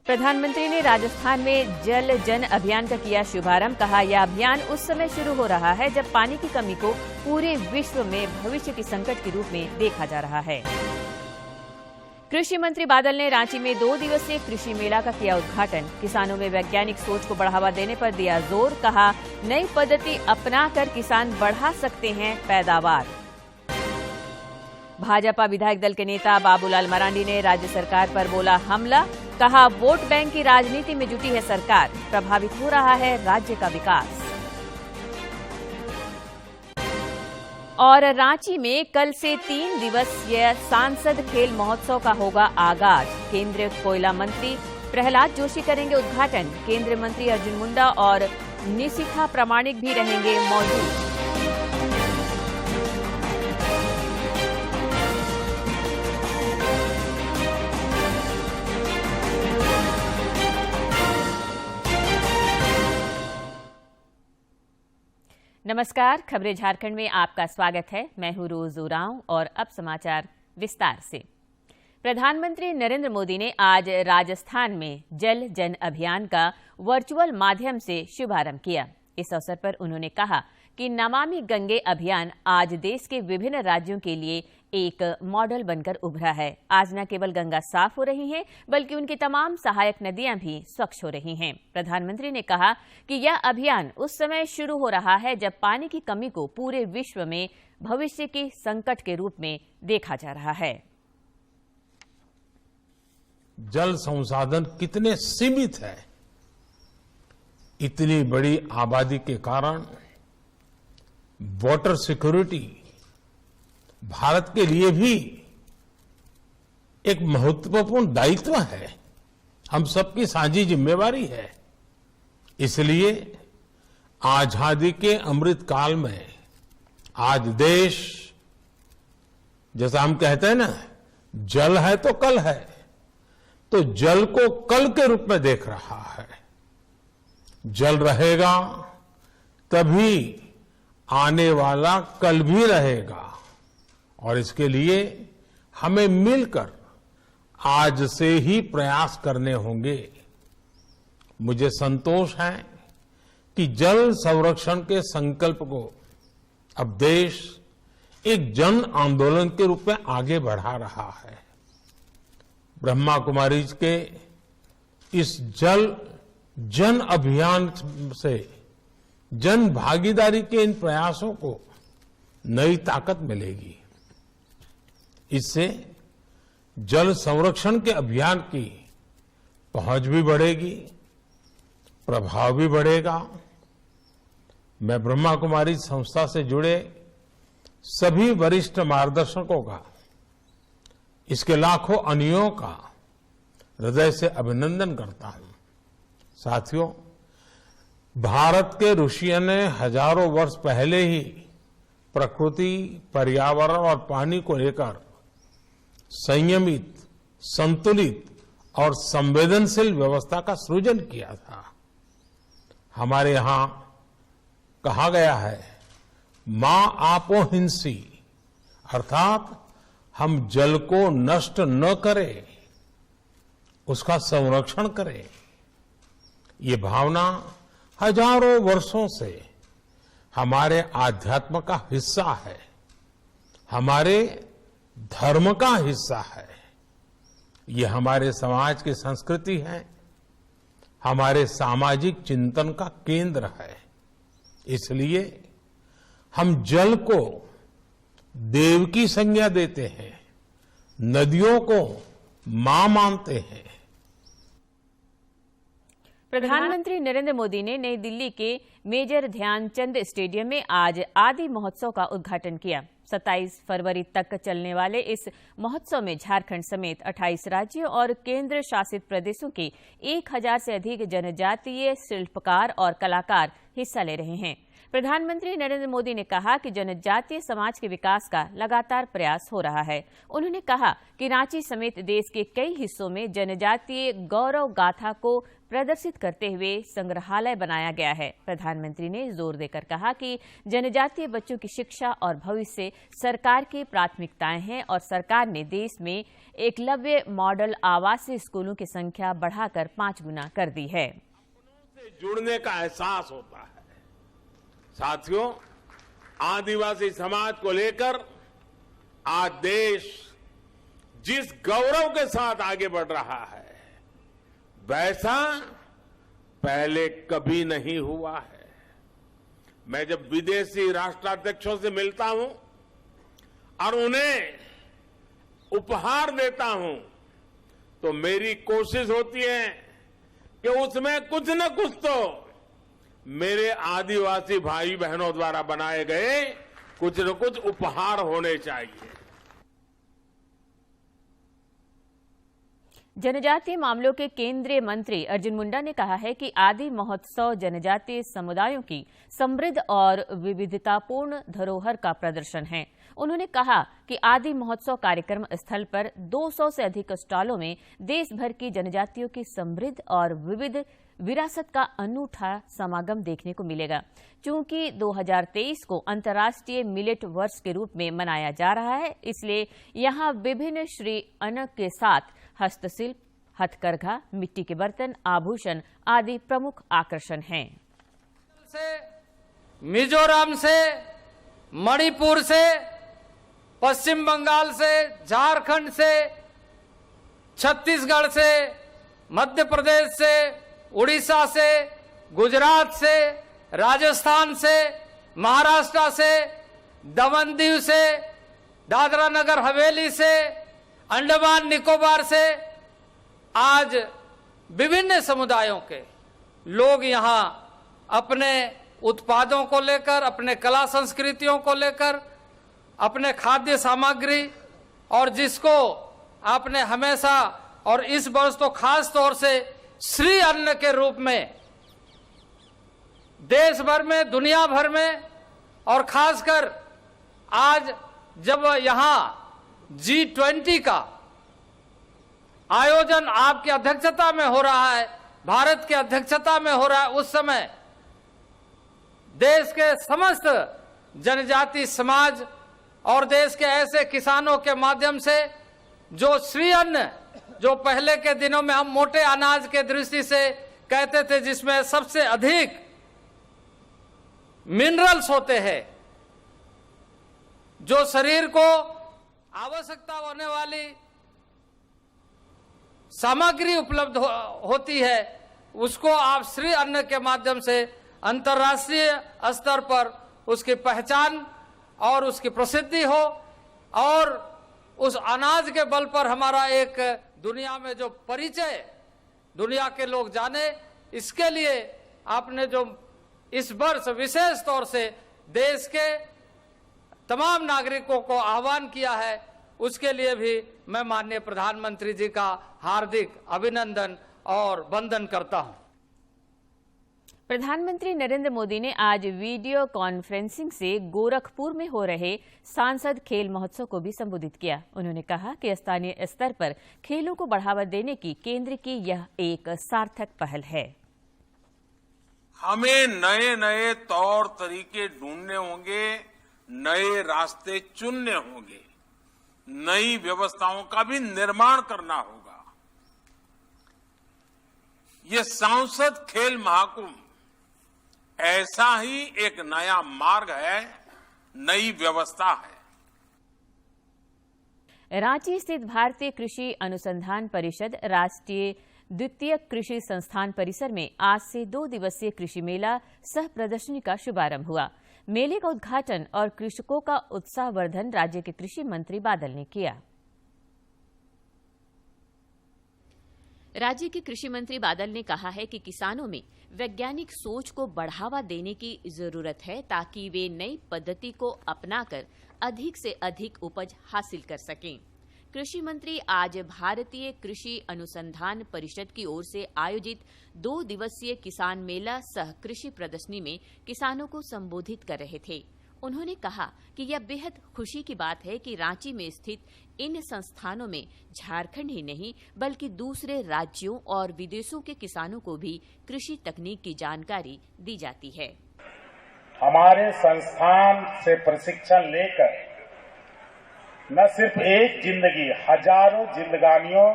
प्रधानमंत्री ने राजस्थान में जल जन अभियान का किया शुभारंभ। कहा, यह अभियान उस समय शुरू हो रहा है जब पानी की कमी को पूरे विश्व में भविष्य के संकट के रूप में देखा जा रहा है। कृषि मंत्री बादल ने रांची में 2 दिवसीय कृषि मेला का किया उद्घाटन। किसानों में वैज्ञानिक सोच को बढ़ावा देने पर दिया जोर। कहा, नई पद्धति अपनाकर किसान बढ़ा सकते हैं पैदावार। भाजपा विधायक दल के नेता बाबूलाल मरांडी ने राज्य सरकार पर बोला हमला। कहा, वोट बैंक की राजनीति में जुटी है सरकार, प्रभावित हो रहा है राज्य का विकास। और रांची में कल से 3 दिवसीय सांसद खेल महोत्सव का होगा आगाज। केंद्रीय कोयला मंत्री प्रहलाद जोशी करेंगे उद्घाटन। केंद्रीय मंत्री अर्जुन मुंडा और निशिथा प्रामाणिक भी रहेंगे मौजूद। नमस्कार, खबरें झारखंड में आपका स्वागत है। मैं हूं रोज उरांव और अब समाचार विस्तार से। प्रधानमंत्री नरेंद्र मोदी ने आज राजस्थान में जल जन अभियान का वर्चुअल माध्यम से शुभारंभ किया। इस अवसर पर उन्होंने कहा कि नमामि गंगे अभियान आज देश के विभिन्न राज्यों के लिए एक मॉडल बनकर उभरा है। आज न केवल गंगा साफ हो रही है, बल्कि उनकी तमाम सहायक नदियां भी स्वच्छ हो रही हैं। प्रधानमंत्री ने कहा कि यह अभियान उस समय शुरू हो रहा है जब पानी की कमी को पूरे विश्व में भविष्य के संकट के रूप में देखा जा रहा है। जल संसाधन कितने सीमित है। इतनी बड़ी आबादी के कारण वाटर सिक्योरिटी भारत के लिए भी एक महत्वपूर्ण दायित्व है, हम सबकी साझी जिम्मेवारी है। इसलिए आजादी के अमृत काल में आज देश, जैसा हम कहते हैं ना, जल है तो कल है, तो जल को कल के रूप में देख रहा है। जल रहेगा तभी आने वाला कल भी रहेगा, और इसके लिए हमें मिलकर आज से ही प्रयास करने होंगे। मुझे संतोष है कि जल संरक्षण के संकल्प को अब देश एक जन आंदोलन के रूप में आगे बढ़ा रहा है। ब्रह्मा कुमारी के इस जल जन अभियान से जन भागीदारी के इन प्रयासों को नई ताकत मिलेगी। इससे जल संरक्षण के अभियान की पहुंच भी बढ़ेगी, प्रभाव भी बढ़ेगा। मैं ब्रह्मा कुमारी संस्था से जुड़े सभी वरिष्ठ मार्गदर्शकों का, इसके लाखों अनुयायियों का हृदय से अभिनंदन करता हूं। साथियों, भारत के ऋषियों ने हजारों वर्ष पहले ही प्रकृति, पर्यावरण और पानी को लेकर संयमित, संतुलित और संवेदनशील व्यवस्था का सृजन किया था। हमारे यहां कहा गया है, मां आपो हिंसी, अर्थात हम जल को नष्ट न करें, उसका संरक्षण करें। ये भावना हजारों वर्षों से हमारे आध्यात्म का हिस्सा है, हमारे धर्म का हिस्सा है। ये हमारे समाज की संस्कृति है, हमारे सामाजिक चिंतन का केंद्र है। इसलिए हम जल को देव की संज्ञा देते हैं, नदियों को मां मानते हैं। प्रधानमंत्री नरेंद्र मोदी ने नई दिल्ली के मेजर ध्यानचंद स्टेडियम में आज आदि महोत्सव का उद्घाटन किया। 27 फरवरी तक चलने वाले इस महोत्सव में झारखंड समेत 28 राज्यों और केंद्र शासित प्रदेशों के 1000 से अधिक जनजातीय शिल्पकार और कलाकार हिस्सा ले रहे हैं। प्रधानमंत्री नरेंद्र मोदी ने कहा कि जनजातीय समाज के विकास का लगातार प्रयास हो रहा है। उन्होंने कहा कि रांची समेत देश के कई हिस्सों में जनजातीय गौरव गाथा को प्रदर्शित करते हुए संग्रहालय बनाया गया है। प्रधानमंत्री ने जोर देकर कहा कि जनजातीय बच्चों की शिक्षा और भविष्य सरकार की प्राथमिकताएं हैं और सरकार ने देश में एकलव्य मॉडल आवासीय स्कूलों की संख्या बढ़ाकर 5 गुना कर दी है। अपनों से जुड़ने का एहसास होता है। साथियों, आदिवासी समाज को लेकर आज देश जिस गौरव के साथ आगे बढ़ रहा है वैसा पहले कभी नहीं हुआ है। मैं जब विदेशी राष्ट्राध्यक्षों से मिलता हूं और उन्हें उपहार देता हूं तो मेरी कोशिश होती है कि उसमें कुछ न कुछ तो मेरे आदिवासी भाई बहनों द्वारा बनाए गए कुछ न कुछ उपहार होने चाहिए। जनजातीय मामलों के केंद्रीय मंत्री अर्जुन मुंडा ने कहा है कि आदि महोत्सव जनजातीय समुदायों की समृद्ध और विविधतापूर्ण धरोहर का प्रदर्शन है। उन्होंने कहा कि आदि महोत्सव कार्यक्रम स्थल पर 200 से अधिक स्टॉलों में देश भर की जनजातियों की समृद्ध और विविध विरासत का अनूठा समागम देखने को मिलेगा। चूंकि 2023 को अंतर्राष्ट्रीय मिलेट वर्ष के रूप में मनाया जा रहा है, इसलिए यहां विभिन्न श्री अन्न के साथ हस्तशिल्प, हथकरघा, मिट्टी के बर्तन, आभूषण आदि प्रमुख आकर्षण हैं। मिजोरम से, मणिपुर से, पश्चिम बंगाल से, झारखंड से, छत्तीसगढ़ से, मध्य प्रदेश से, उड़ीसा से, गुजरात से, राजस्थान से, महाराष्ट्र से, दमन दीव से, दादरा नगर हवेली से, अंडमान निकोबार से आज विभिन्न समुदायों के लोग यहां अपने उत्पादों को लेकर, अपने कला संस्कृतियों को लेकर, अपने खाद्य सामग्री और जिसको आपने हमेशा और इस वर्ष तो खास तौर से श्री अन्न के रूप में देश भर में, दुनिया भर में और खासकर आज जब यहां G20 का आयोजन आपकी अध्यक्षता में हो रहा है, भारत की अध्यक्षता में हो रहा है, उस समय देश के समस्त जनजाति समाज और देश के ऐसे किसानों के माध्यम से जो श्री अन्न, जो पहले के दिनों में हम मोटे अनाज के दृष्टि से कहते थे जिसमें सबसे अधिक मिनरल्स होते हैं, जो शरीर को आवश्यकता होने वाली सामग्री उपलब्ध होती है, उसको आप श्री अन्न के माध्यम से अंतर्राष्ट्रीय स्तर पर उसकी पहचान और उसकी प्रसिद्धि हो और उस अनाज के बल पर हमारा एक दुनिया में जो परिचय दुनिया के लोग जाने, इसके लिए आपने जो इस वर्ष विशेष तौर से देश के तमाम नागरिकों को आह्वान किया है, उसके लिए भी मैं माननीय प्रधानमंत्री जी का हार्दिक अभिनंदन और वंदन करता हूं। प्रधानमंत्री नरेंद्र मोदी ने आज वीडियो कॉन्फ्रेंसिंग से गोरखपुर में हो रहे सांसद खेल महोत्सव को भी संबोधित किया। उन्होंने कहा कि स्थानीय स्तर पर खेलों को बढ़ावा देने की केंद्र की यह एक सार्थक पहल है। हमें नए नए तौर तरीके ढूंढने होंगे, नए रास्ते चुनने होंगे, नई व्यवस्थाओं का भी निर्माण करना होगा। ये सांसद खेल महाकुंभ ऐसा ही एक नया मार्ग है, नई व्यवस्था है। रांची स्थित भारतीय कृषि अनुसंधान परिषद राष्ट्रीय द्वितीय कृषि संस्थान परिसर में आज से 2 दिवसीय कृषि मेला सह प्रदर्शनी का शुभारंभ हुआ। मेले का उद्घाटन और कृषकों का उत्साहवर्धन राज्य के कृषि मंत्री बादल ने किया। राज्य के कृषि मंत्री बादल ने कहा है कि किसानों में वैज्ञानिक सोच को बढ़ावा देने की जरूरत है ताकि वे नई पद्धति को अपनाकर अधिक से अधिक उपज हासिल कर सकें। कृषि मंत्री आज भारतीय कृषि अनुसंधान परिषद की ओर से आयोजित 2 दिवसीय किसान मेला सह कृषि प्रदर्शनी में किसानों को संबोधित कर रहे थे। उन्होंने कहा कि यह बेहद खुशी की बात है कि रांची में स्थित इन संस्थानों में झारखंड ही नहीं बल्कि दूसरे राज्यों और विदेशों के किसानों को भी कृषि तकनीक की जानकारी दी जाती है। हमारे संस्थान से प्रशिक्षण लेकर न सिर्फ एक जिंदगी, हजारों जिंदगानियों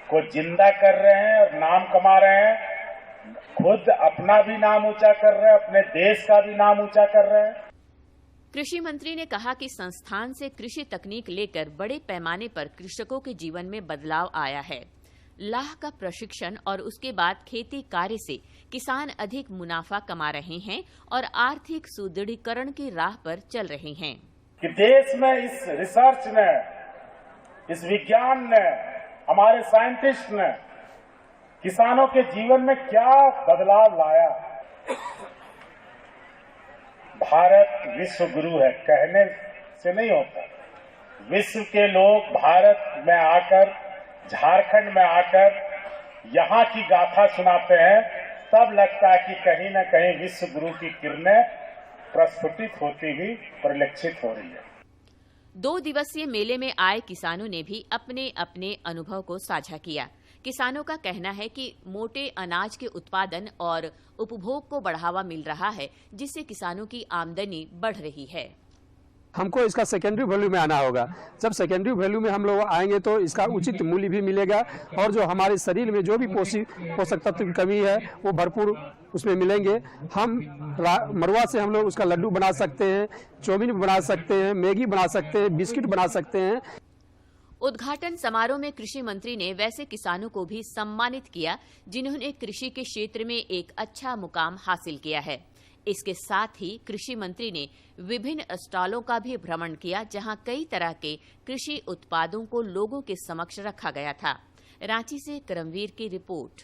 को जिंदा कर रहे हैं और नाम कमा रहे हैं। खुद अपना भी नाम ऊंचा कर रहे हैं, अपने देश का भी नाम ऊंचा कर रहे हैं। कृषि मंत्री ने कहा कि संस्थान से कृषि तकनीक लेकर बड़े पैमाने पर कृषकों के जीवन में बदलाव आया है। लाह का प्रशिक्षण और उसके बाद खेती कार्य से किसान अधिक मुनाफा कमा रहे हैं और आर्थिक सुदृढ़ीकरण की राह पर चल रहे हैं। कि देश में इस रिसर्च ने, इस विज्ञान ने, हमारे साइंटिस्ट ने किसानों के जीवन में क्या बदलाव लाया। भारत विश्व गुरु है, कहने से नहीं होता। विश्व के लोग भारत में आकर, झारखंड में आकर यहाँ की गाथा सुनाते हैं, तब लगता है कि कहीं न कहीं विश्व गुरु की किरणें प्रस्फुटित होती हुई परिलक्षित हो रही है। 2 दिवसीय मेले में आए किसानों ने भी अपने अपने अनुभव को साझा किया। किसानों का कहना है कि मोटे अनाज के उत्पादन और उपभोग को बढ़ावा मिल रहा है, जिससे किसानों की आमदनी बढ़ रही है। हमको इसका सेकेंडरी वैल्यू में आना होगा। जब सेकेंडरी वैल्यू में हम लोग आएंगे तो इसका उचित मूल्य भी मिलेगा और जो हमारे शरीर में जो भी पोषक तत्व की कमी है वो भरपूर उसमें मिलेंगे। हम मरुआ से हम लोग उसका लड्डू बना सकते हैं, चौमिन बना सकते हैं, मैगी बना सकते हैं, बिस्किट बना सकते हैं। उद्घाटन समारोह में कृषि मंत्री ने वैसे किसानों को भी सम्मानित किया जिन्होंने कृषि के क्षेत्र में एक अच्छा मुकाम हासिल किया है। इसके साथ ही कृषि मंत्री ने विभिन्न स्टॉलों का भी भ्रमण किया, जहां कई तरह के कृषि उत्पादों को लोगों के समक्ष रखा गया था। रांची से करमवीर की रिपोर्ट।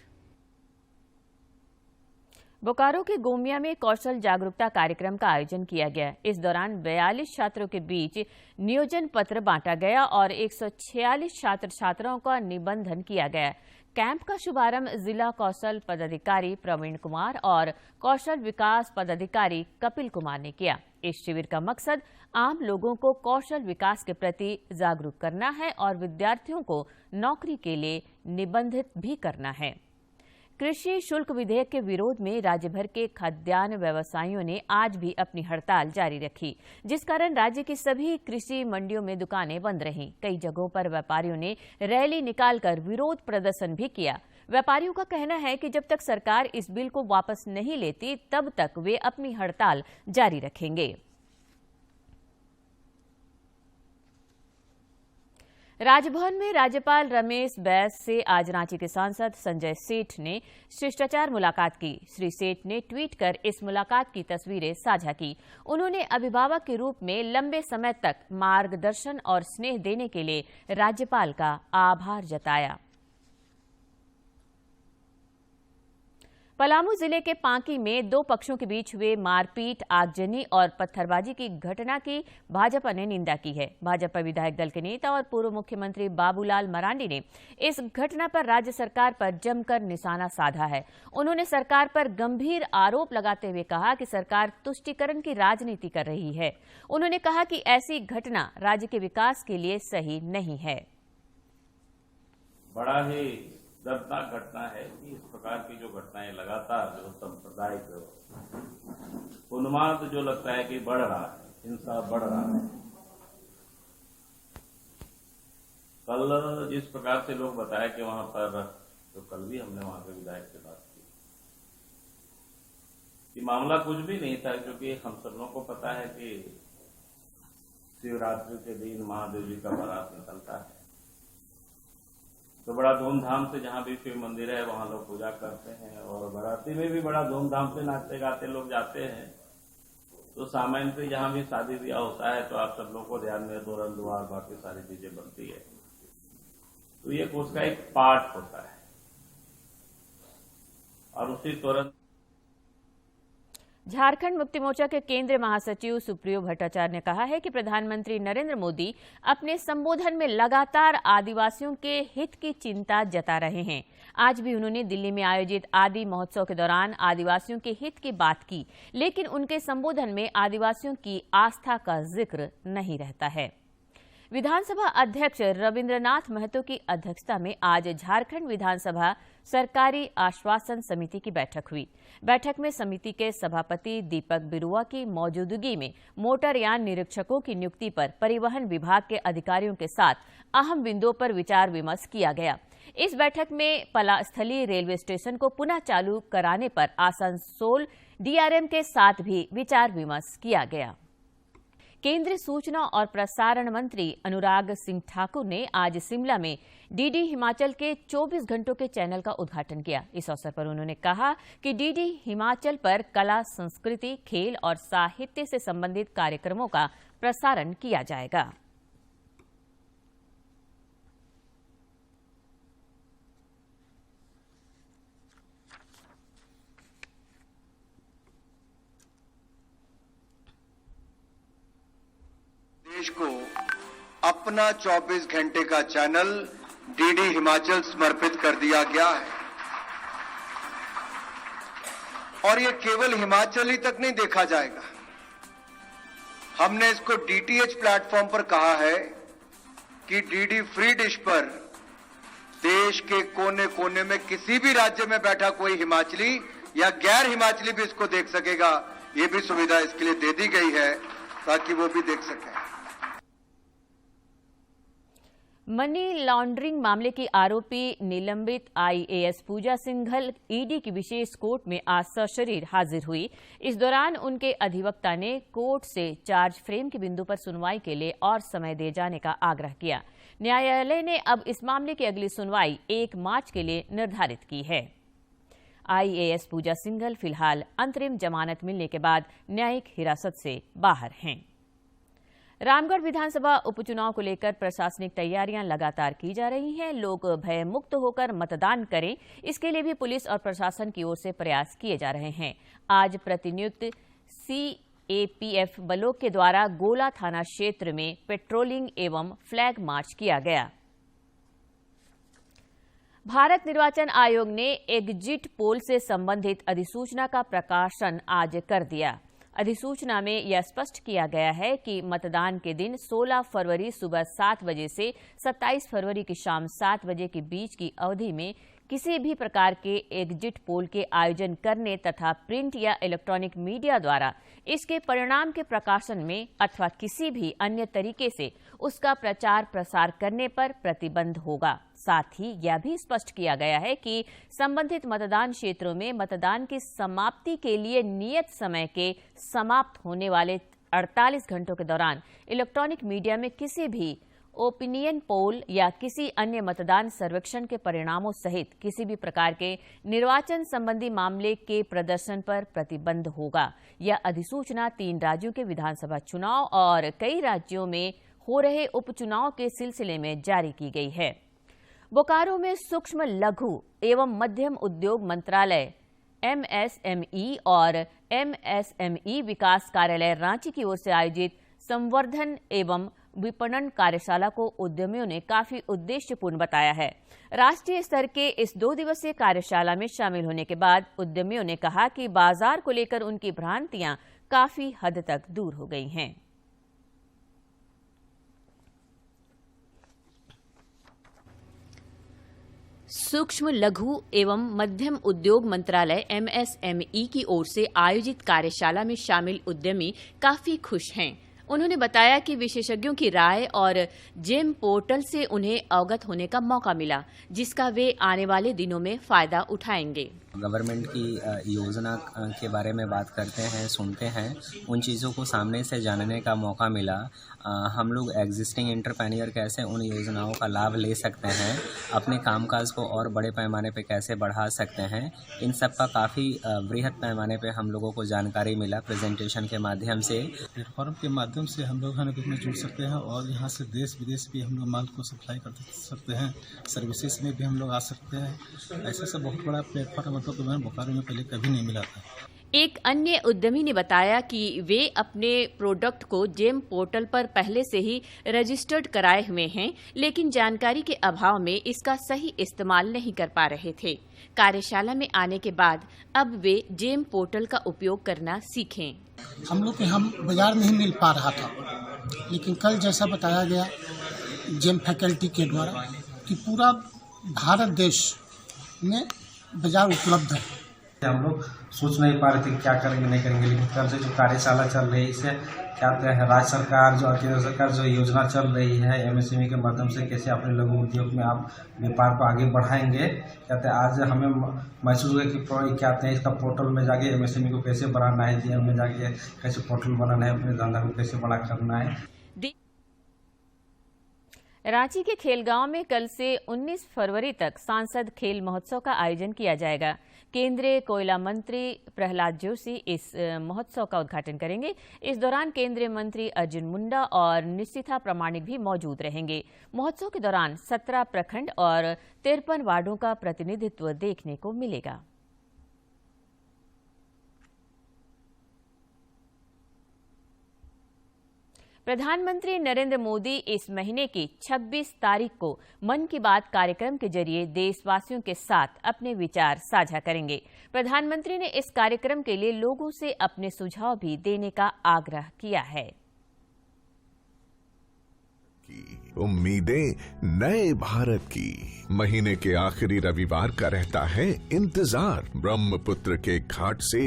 बोकारो के गोमिया में कौशल जागरूकता कार्यक्रम का आयोजन किया गया। इस दौरान 42 छात्रों के बीच नियोजन पत्र बांटा गया और 146 छात्र छात्राओं का निबंधन किया गया। कैंप का शुभारंभ जिला कौशल पदाधिकारी प्रवीण कुमार और कौशल विकास पदाधिकारी कपिल कुमार ने किया। इस शिविर का मकसद आम लोगों को कौशल विकास के प्रति जागरूक करना है और विद्यार्थियों को नौकरी के लिए निबंधित भी करना है। कृषि शुल्क विधेयक के विरोध में राज्य भर के खाद्यान्न व्यवसायियों ने आज भी अपनी हड़ताल जारी रखी, जिस कारण राज्य की सभी कृषि मंडियों में दुकानें बंद रहीं। कई जगहों पर व्यापारियों ने रैली निकालकर विरोध प्रदर्शन भी किया। व्यापारियों का कहना है कि जब तक सरकार इस बिल को वापस नहीं लेती, तब तक वे अपनी हड़ताल जारी रखेंगे। राजभवन में राज्यपाल रमेश बैस से आज रांची के सांसद संजय सेठ ने शिष्टाचार मुलाकात की। श्री सेठ ने ट्वीट कर इस मुलाकात की तस्वीरें साझा की। उन्होंने अभिभावक के रूप में लंबे समय तक मार्गदर्शन और स्नेह देने के लिए राज्यपाल का आभार जताया। पलामू जिले के पांकी में 2 पक्षों के बीच हुए मारपीट, आगजनी और पत्थरबाजी की घटना की भाजपा ने निंदा की है। भाजपा विधायक दल के नेता और पूर्व मुख्यमंत्री बाबूलाल मरांडी ने इस घटना पर राज्य सरकार पर जमकर निशाना साधा है। उन्होंने सरकार पर गंभीर आरोप लगाते हुए कहा कि सरकार तुष्टीकरण की राजनीति कर रही है। उन्होंने कहा कि ऐसी घटना राज्य के विकास के लिए सही नहीं है। बड़ा ही दर्दनाक घटना है कि इस प्रकार की जो घटनाएं लगातार जो सांप्रदायिक उन्माद जो लगता है कि बढ़ रहा है, हिंसा बढ़ रहा है। कल जिस प्रकार से लोग बताए कि वहां पर, तो कल भी हमने वहां के विधायक से बात की कि मामला कुछ भी नहीं था, क्योंकि हम सब लोगों को पता है कि शिवरात्रि के दिन महादेव जी का बारात निकलता है, तो बड़ा धूमधाम से जहां भी शिव मंदिर है वहां लोग पूजा करते हैं और बाराती में भी बड़ा धूमधाम से नाचते गाते लोग जाते हैं। तो सामान्य से जहां भी शादी ब्याह होता है तो आप सब लोग को ध्यान में तोरण द्वार बाकी सारी चीजें बनती है, तो ये उसका एक पार्ट होता है और उसी तोरण। झारखंड मुक्ति मोर्चा के केंद्रीय महासचिव सुप्रियो भट्टाचार्य ने कहा है कि प्रधानमंत्री नरेंद्र मोदी अपने संबोधन में लगातार आदिवासियों के हित की चिंता जता रहे हैं। आज भी उन्होंने दिल्ली में आयोजित आदि महोत्सव के दौरान आदिवासियों के हित की बात की, लेकिन उनके संबोधन में आदिवासियों की आस्था का जिक्र नहीं रहता है। विधानसभा अध्यक्ष रविंद्रनाथ महतो की अध्यक्षता में आज झारखंड विधानसभा सरकारी आश्वासन समिति की बैठक हुई। बैठक में समिति के सभापति दीपक बिरुआ की मौजूदगी में मोटरयान निरीक्षकों की नियुक्ति पर परिवहन विभाग के अधिकारियों के साथ अहम बिंदुओं पर विचार विमर्श किया गया। इस बैठक में पलास्थली रेलवे स्टेशन को पुनः चालू कराने पर आसनसोल डीआरएम के साथ भी विचार विमर्श किया गया। केंद्रीय सूचना और प्रसारण मंत्री अनुराग सिंह ठाकुर ने आज शिमला में डीडी हिमाचल के 24 घंटों के चैनल का उद्घाटन किया। इस अवसर पर उन्होंने कहा कि डीडी हिमाचल पर कला, संस्कृति, खेल और साहित्य से संबंधित कार्यक्रमों का प्रसारण किया जाएगा। देश को अपना 24 घंटे का चैनल डीडी हिमाचल समर्पित कर दिया गया है। और ये केवल हिमाचल ही तक नहीं देखा जाएगा। हमने इसको डीटीएच प्लेटफॉर्म पर कहा है कि डीडी फ्री डिश पर देश के कोने कोने में किसी भी राज्य में बैठा कोई हिमाचली या गैर हिमाचली भी इसको देख सकेगा। ये भी सुविधा इसके लिए दे दी गई है ताकि वो भी देख सकें। मनी लॉन्ड्रिंग मामले की आरोपी निलंबित आईएएस पूजा सिंघल ईडी की विशेष कोर्ट में आज सशरीर हाजिर हुई। इस दौरान उनके अधिवक्ता ने कोर्ट से चार्ज फ्रेम के बिंदु पर सुनवाई के लिए और समय दिए जाने का आग्रह किया। न्यायालय ने अब इस मामले की अगली सुनवाई 1 मार्च के लिए निर्धारित की है। आईएएस पूजा सिंघल फिलहाल अंतरिम जमानत मिलने के बाद न्यायिक हिरासत से बाहर हैं। रामगढ़ विधानसभा उपचुनाव को लेकर प्रशासनिक तैयारियां लगातार की जा रही हैं। लोग भयमुक्त होकर मतदान करें, इसके लिए भी पुलिस और प्रशासन की ओर से प्रयास किए जा रहे हैं। आज प्रतिनियुक्त सीएपीएफ बलों के द्वारा गोला थाना क्षेत्र में पेट्रोलिंग एवं फ्लैग मार्च किया गया। भारत निर्वाचन आयोग ने एग्जिट पोल से संबंधित अधिसूचना का प्रकाशन आज कर दिया। अधिसूचना में यह स्पष्ट किया गया है कि मतदान के दिन 16 फरवरी सुबह 7 बजे से 27 फरवरी की शाम 7 बजे के बीच की अवधि में किसी भी प्रकार के एग्जिट पोल के आयोजन करने तथा प्रिंट या इलेक्ट्रॉनिक मीडिया द्वारा इसके परिणाम के प्रकाशन में अथवा किसी भी अन्य तरीके से उसका प्रचार प्रसार करने पर प्रतिबंध होगा। साथ ही यह भी स्पष्ट किया गया है कि संबंधित मतदान क्षेत्रों में मतदान की समाप्ति के लिए नियत समय के समाप्त होने वाले 48 घंटों के दौरान इलेक्ट्रॉनिक मीडिया में किसी भी ओपिनियन पोल या किसी अन्य मतदान सर्वेक्षण के परिणामों सहित किसी भी प्रकार के निर्वाचन संबंधी मामले के प्रदर्शन पर प्रतिबंध होगा। यह अधिसूचना 3 राज्यों के विधानसभा चुनाव और कई राज्यों में हो रहे उपचुनाव के सिलसिले में जारी की गई है। बोकारो में सूक्ष्म लघु एवं मध्यम उद्योग मंत्रालय एमएसएमई और एमएसएमई विकास कार्यालय रांची की ओर से आयोजित संवर्धन एवं विपणन कार्यशाला को उद्यमियों ने काफी उद्देश्यपूर्ण बताया है। राष्ट्रीय स्तर के इस 2 दिवसीय कार्यशाला में शामिल होने के बाद उद्यमियों ने कहा कि बाजार को लेकर उनकी भ्रांतियां काफी हद तक दूर हो गई हैं। सूक्ष्म लघु एवं मध्यम उद्योग मंत्रालय एमएसएमई की ओर से आयोजित कार्यशाला में शामिल उद्यमी काफी खुश हैं। उन्होंने बताया कि विशेषज्ञों की राय और जेम पोर्टल से उन्हें अवगत होने का मौका मिला, जिसका वे आने वाले दिनों में फायदा उठाएंगे। गवर्नमेंट की योजना के बारे में बात करते हैं, सुनते हैं, उन चीज़ों को सामने से जानने का मौका मिला। हम लोग एग्जिस्टिंग एंटरप्रेन्योर कैसे उन योजनाओं का लाभ ले सकते हैं, अपने कामकाज को और बड़े पैमाने पे कैसे बढ़ा सकते हैं, इन सब का काफ़ी बृहद पैमाने पे हम लोगों को जानकारी मिला प्रेजेंटेशन के माध्यम से। प्लेटफॉर्म के माध्यम से हम लोग में जुड़ सकते हैं और यहाँ से देश विदेश भी हम लोग माल को सप्लाई कर सकते हैं, सर्विसेज में भी हम लोग आ सकते हैं। ऐसे से बहुत बड़ा प्लेटफॉर्म मतलब बोकारो में पहले कभी नहीं मिला था। एक अन्य उद्यमी ने बताया कि वे अपने प्रोडक्ट को जेम पोर्टल पर पहले से ही रजिस्टर्ड कराए हुए हैं, लेकिन जानकारी के अभाव में इसका सही इस्तेमाल नहीं कर पा रहे थे। कार्यशाला में आने के बाद अब वे जेम पोर्टल का उपयोग करना सीखें। हम लोग के यहाँ बाजार नहीं मिल पा रहा था, लेकिन कल जैसा बताया गया जेम फैकल्टी के द्वारा कि पूरा भारत देश में बाजार उपलब्ध है। हम लोग सोच नहीं पा रहे थे क्या करेंगे नहीं करेंगे, लेकिन कल से जो कार्यशाला चल रही है इससे क्या है, राज्य सरकार जो केंद्र सरकार जो योजना चल रही है एमएसएमई के माध्यम से कैसे अपने लघु उद्योग में आप व्यापार को आगे बढ़ाएंगे, कहते हैं आज हमें महसूस हुआ कि क्या कहते हैं इसका पोर्टल में जाके एमएसएमई को कैसे बढ़ाना है, जेम में जाके कैसे पोर्टल बनाना है, अपने धंधा को कैसे बड़ा करना है। रांची के खेलगांव में कल से 19 फरवरी तक सांसद खेल महोत्सव का आयोजन किया जाएगा। केंद्रीय कोयला मंत्री प्रहलाद जोशी इस महोत्सव का उद्घाटन करेंगे। इस दौरान केंद्रीय मंत्री अर्जुन मुंडा और निशिथा प्रामाणिक भी मौजूद रहेंगे। महोत्सव के दौरान 17 प्रखंड और 53 वार्डों का प्रतिनिधित्व देखने को मिलेगा। प्रधानमंत्री नरेंद्र मोदी इस महीने की 26 तारीख को मन की बात कार्यक्रम के जरिए देशवासियों के साथ अपने विचार साझा करेंगे। प्रधानमंत्री ने इस कार्यक्रम के लिए लोगों से अपने सुझाव भी देने का आग्रह किया है। उम्मीदें नए भारत की। महीने के आखिरी रविवार का रहता है इंतजार। ब्रह्मपुत्र के घाट से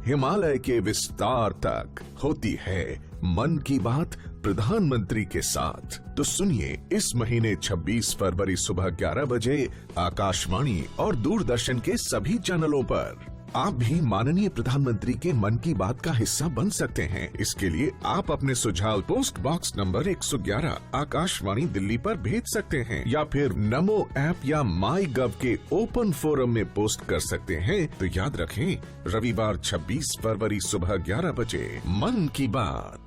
हिमालय के विस्तार तक होती है मन की बात प्रधानमंत्री के साथ। तो सुनिए इस महीने 26 फरवरी सुबह 11 बजे आकाशवाणी और दूरदर्शन के सभी चैनलों पर। आप भी माननीय प्रधानमंत्री के मन की बात का हिस्सा बन सकते हैं। इसके लिए आप अपने सुझाव post box number 111 Akashvani Delhi पर भेज सकते हैं या फिर नमो ऐप या माई गव के ओपन फोरम में पोस्ट कर सकते हैं। तो याद रखें, रविवार 26 फरवरी सुबह 11 बजे मन की बात।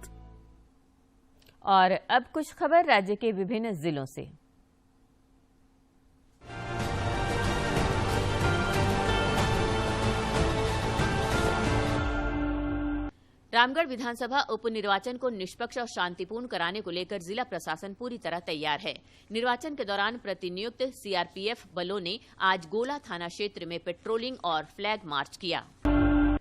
और अब कुछ खबर राज्य के विभिन्न जिलों से। रामगढ़ विधानसभा उपनिर्वाचन को निष्पक्ष और शांतिपूर्ण कराने को लेकर जिला प्रशासन पूरी तरह तैयार है। निर्वाचन के दौरान प्रतिनियुक्त सीआरपीएफ बलों ने आज गोला थाना क्षेत्र में पेट्रोलिंग और फ्लैग मार्च किया।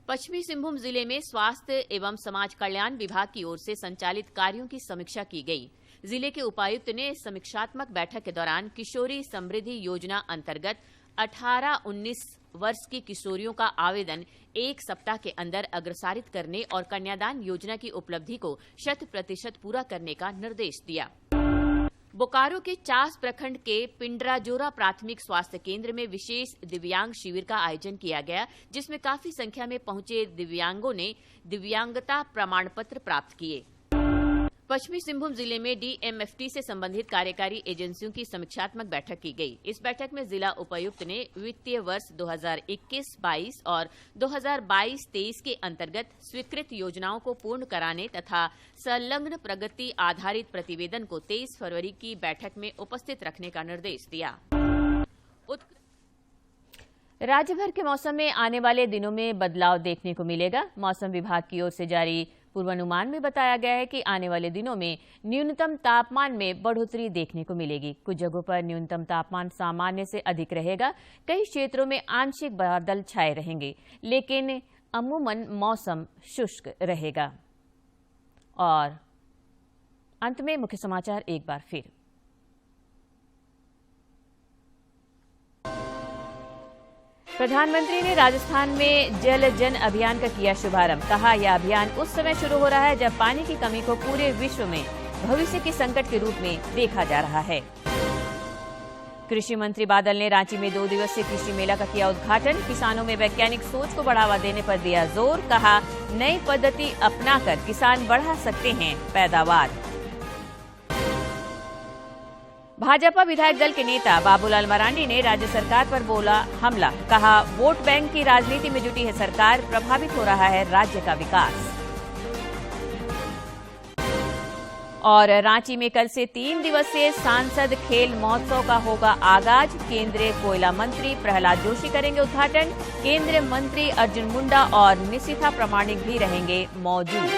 पश्चिमी सिंहभूम जिले में स्वास्थ्य एवं समाज कल्याण विभाग की ओर से संचालित कार्यों की समीक्षा की गई। जिले के उपायुक्त ने समीक्षात्मक बैठक के दौरान किशोरी समृद्धि योजना अंतर्गत 18-19 वर्ष की किशोरियों का आवेदन 1 सप्ताह के अंदर अग्रसारित करने और कन्यादान योजना की उपलब्धि को 100% पूरा करने का निर्देश दिया। बोकारो के चास प्रखंड के पिंडराजोरा प्राथमिक स्वास्थ्य केंद्र में विशेष दिव्यांग शिविर का आयोजन किया गया, जिसमें काफी संख्या में पहुंचे दिव्यांगों ने दिव्यांगता प्रमाण पत्र प्राप्त किए। पश्चिमी सिंहभूम जिले में डीएमएफटी से संबंधित कार्यकारी एजेंसियों की समीक्षात्मक बैठक की गई। इस बैठक में जिला उपायुक्त ने वित्तीय वर्ष 2021-22 और 2022-23 के अंतर्गत स्वीकृत योजनाओं को पूर्ण कराने तथा संलग्न प्रगति आधारित प्रतिवेदन को 23 फरवरी की बैठक में उपस्थित रखने का निर्देश दिया। राज्य भर के मौसम में आने वाले दिनों में बदलाव देखने को मिलेगा। मौसम विभाग की ओर से जारी पूर्वानुमान में बताया गया है कि आने वाले दिनों में न्यूनतम तापमान में बढ़ोतरी देखने को मिलेगी। कुछ जगहों पर न्यूनतम तापमान सामान्य से अधिक रहेगा। कई क्षेत्रों में आंशिक बादल छाए रहेंगे, लेकिन अमूमन मौसम शुष्क रहेगा। और अंत में मुख्य समाचार एक बार फिर। प्रधानमंत्री ने राजस्थान में जल जन अभियान का किया शुभारंभ। कहा, यह अभियान उस समय शुरू हो रहा है जब पानी की कमी को पूरे विश्व में भविष्य के संकट के रूप में देखा जा रहा है। कृषि मंत्री बादल ने रांची में 2 दिवसीय कृषि मेला का किया उद्घाटन। किसानों में वैज्ञानिक सोच को बढ़ावा देने पर दिया जोर। कहा, नई पद्धति अपनाकर किसान बढ़ा सकते हैं पैदावार। भाजपा विधायक दल के नेता बाबूलाल मरांडी ने राज्य सरकार पर बोला हमला। कहा, वोट बैंक की राजनीति में जुटी है सरकार, प्रभावित हो रहा है राज्य का विकास। और रांची में कल से 3 दिवसीय सांसद खेल महोत्सव का होगा आगाज। केंद्रीय कोयला मंत्री प्रहलाद जोशी करेंगे उद्घाटन। केंद्रीय मंत्री अर्जुन मुंडा और निशिथा प्रामाणिक भी रहेंगे मौजूद।